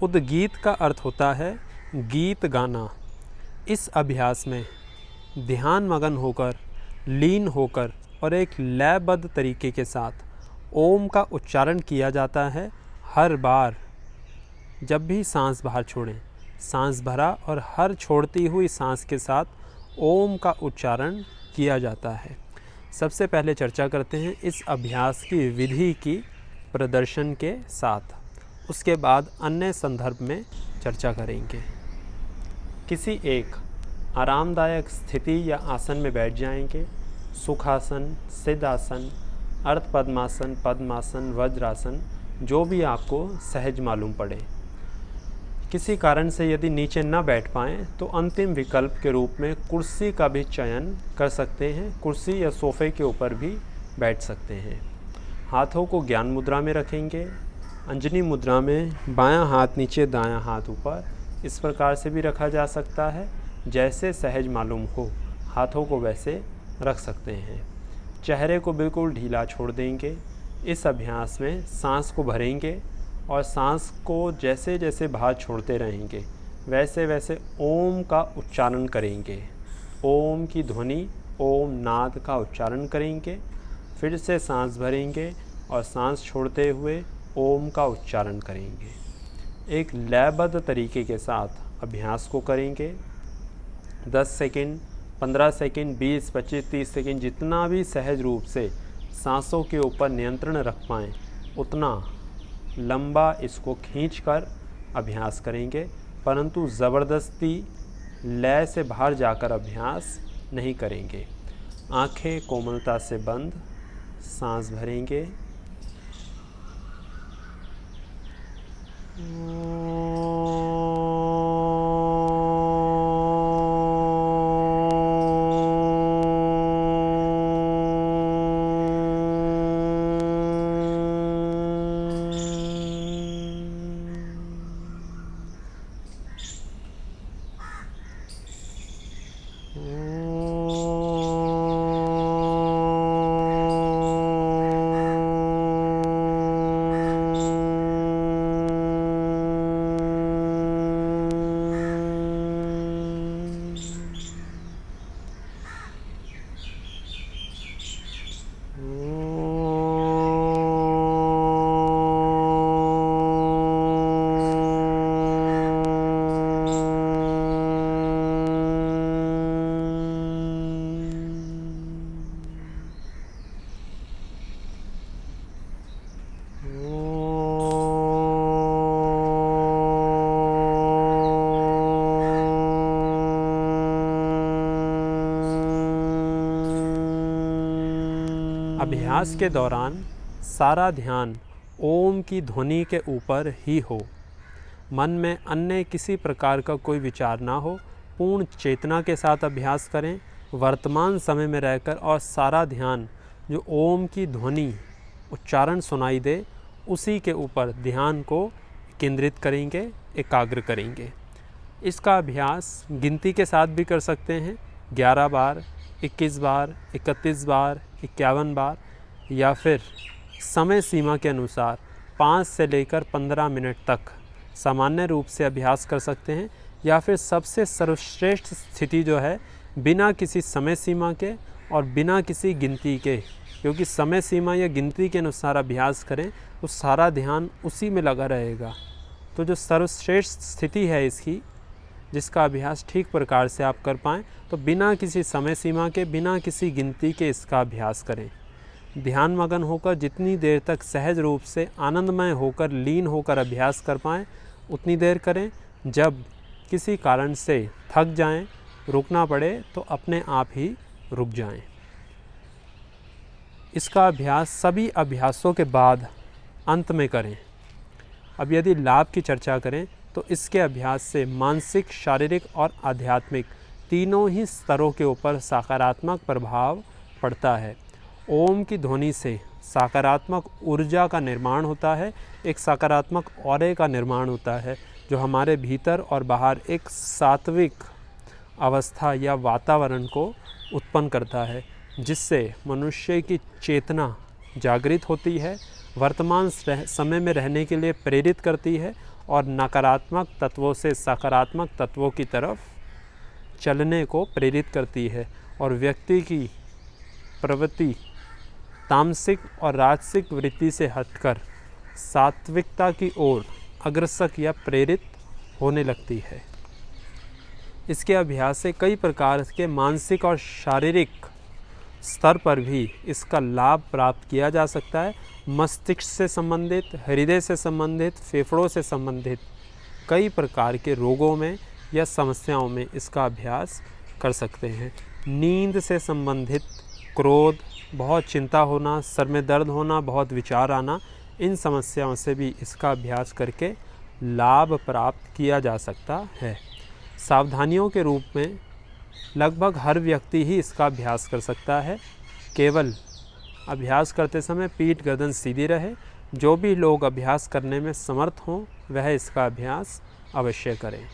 उद्गीत का अर्थ होता है गीत गाना। इस अभ्यास में ध्यान मगन होकर, लीन होकर और एक लयबद्ध तरीके के साथ ओम का उच्चारण किया जाता है। हर बार जब भी सांस बाहर छोड़ें, सांस भरा और हर छोड़ती हुई सांस के साथ ओम का उच्चारण किया जाता है। सबसे पहले चर्चा करते हैं इस अभ्यास की विधि की प्रदर्शन के साथ, उसके बाद अन्य संदर्भ में चर्चा करेंगे। किसी एक आरामदायक स्थिति या आसन में बैठ जाएंगे। सुखासन, सिद्धासन, अर्ध पद्मासन, पद्मासन, वज्रासन, जो भी आपको सहज मालूम पड़े। किसी कारण से यदि नीचे न बैठ पाएँ तो अंतिम विकल्प के रूप में कुर्सी का भी चयन कर सकते हैं। कुर्सी या सोफ़े के ऊपर भी बैठ सकते हैं। हाथों को ज्ञान मुद्रा में रखेंगे। अंजनी मुद्रा में बायां हाथ नीचे, दायां हाथ ऊपर, इस प्रकार से भी रखा जा सकता है। जैसे सहज मालूम हो हाथों को वैसे रख सकते हैं। चेहरे को बिल्कुल ढीला छोड़ देंगे। इस अभ्यास में सांस को भरेंगे और सांस को जैसे जैसे बाहर छोड़ते रहेंगे वैसे वैसे ओम का उच्चारण करेंगे। ओम की ध्वनि, ओम नाद का उच्चारण करेंगे। फिर से सांस भरेंगे और सांस छोड़ते हुए ओम का उच्चारण करेंगे। एक लयबद्ध तरीके के साथ अभ्यास को करेंगे। 10 सेकंड, 15 सेकंड, 20, 25, 30 सेकंड, जितना भी सहज रूप से सांसों के ऊपर नियंत्रण रख पाएँ उतना लंबा इसको खींचकर अभ्यास करेंगे, परंतु ज़बरदस्ती लय से बाहर जाकर अभ्यास नहीं करेंगे। आँखें कोमलता से बंद, सांस भरेंगे। अभ्यास के दौरान सारा ध्यान ओम की ध्वनि के ऊपर ही हो। मन में अन्य किसी प्रकार का कोई विचार ना हो। पूर्ण चेतना के साथ अभ्यास करें, वर्तमान समय में रहकर, और सारा ध्यान जो ओम की ध्वनि उच्चारण सुनाई दे उसी के ऊपर ध्यान को केंद्रित करेंगे, एकाग्र करेंगे। इसका अभ्यास गिनती के साथ भी कर सकते हैं। 11 बार, 21 बार, 31 बार, 51 बार, या फिर समय सीमा के अनुसार 5 से लेकर 15 मिनट तक सामान्य रूप से अभ्यास कर सकते हैं। या फिर सबसे सर्वश्रेष्ठ स्थिति जो है बिना किसी समय सीमा के और बिना किसी गिनती के, क्योंकि समय सीमा या गिनती के अनुसार अभ्यास करें तो सारा ध्यान उसी में लगा रहेगा। तो जो सर्वश्रेष्ठ स्थिति है इसकी, जिसका अभ्यास ठीक प्रकार से आप कर पाएँ, तो बिना किसी समय सीमा के, बिना किसी गिनती के इसका अभ्यास करें। ध्यान मगन होकर जितनी देर तक सहज रूप से आनंदमय होकर, लीन होकर अभ्यास कर पाएँ उतनी देर करें। जब किसी कारण से थक जाएं, रुकना पड़े तो अपने आप ही रुक जाएं। इसका अभ्यास सभी अभ्यासों के बाद अंत में करें। अब यदि लाभ की चर्चा करें तो इसके अभ्यास से मानसिक, शारीरिक और आध्यात्मिक तीनों ही स्तरों के ऊपर सकारात्मक प्रभाव पड़ता है। ओम की ध्वनि से सकारात्मक ऊर्जा का निर्माण होता है, एक सकारात्मक ऑरे का निर्माण होता है जो हमारे भीतर और बाहर एक सात्विक अवस्था या वातावरण को उत्पन्न करता है, जिससे मनुष्य की चेतना जागृत होती है, वर्तमान समय में रहने के लिए प्रेरित करती है और नकारात्मक तत्वों से सकारात्मक तत्वों की तरफ चलने को प्रेरित करती है और व्यक्ति की प्रवृत्ति तामसिक और राजसिक वृत्ति से हटकर सात्विकता की ओर अग्रसर या प्रेरित होने लगती है। इसके अभ्यास से कई प्रकार के मानसिक और शारीरिक स्तर पर भी इसका लाभ प्राप्त किया जा सकता है। मस्तिष्क से संबंधित, हृदय से संबंधित, फेफड़ों से संबंधित कई प्रकार के रोगों में या समस्याओं में इसका अभ्यास कर सकते हैं। नींद से संबंधित क्रोध, बहुत चिंता होना, सर में दर्द होना, बहुत विचार आना, इन समस्याओं से भी इसका अभ्यास करके लाभ प्राप्त किया जा सकता है। सावधानियों के रूप में लगभग हर व्यक्ति ही इसका अभ्यास कर सकता है। केवल अभ्यास करते समय पीठ गर्दन सीधी रहे। जो भी लोग अभ्यास करने में समर्थ हों वह इसका अभ्यास अवश्य करें।